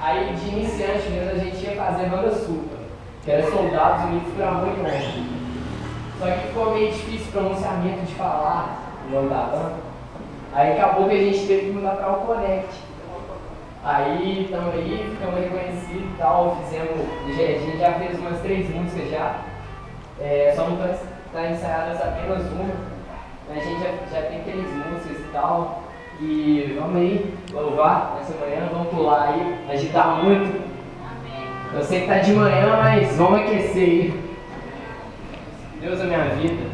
Aí de iniciante mesmo a gente ia fazer banda supla, que era Soldados Unidos por Amor e Honra. Só que ficou meio difícil o pronunciamento de falar o nome da banda. Aí acabou que a gente teve que mudar para o Connect. Aí estamos aí, ficamos reconhecidos e tal, a gente já fez umas 3 músicas já. Só não está ensaiadas apenas uma. A gente já tem 3 músicas e tal. E vamos aí louvar nessa manhã, vamos pular aí, agitar muito. Eu sei que tá de manhã, mas vamos aquecer aí. Deus é minha vida.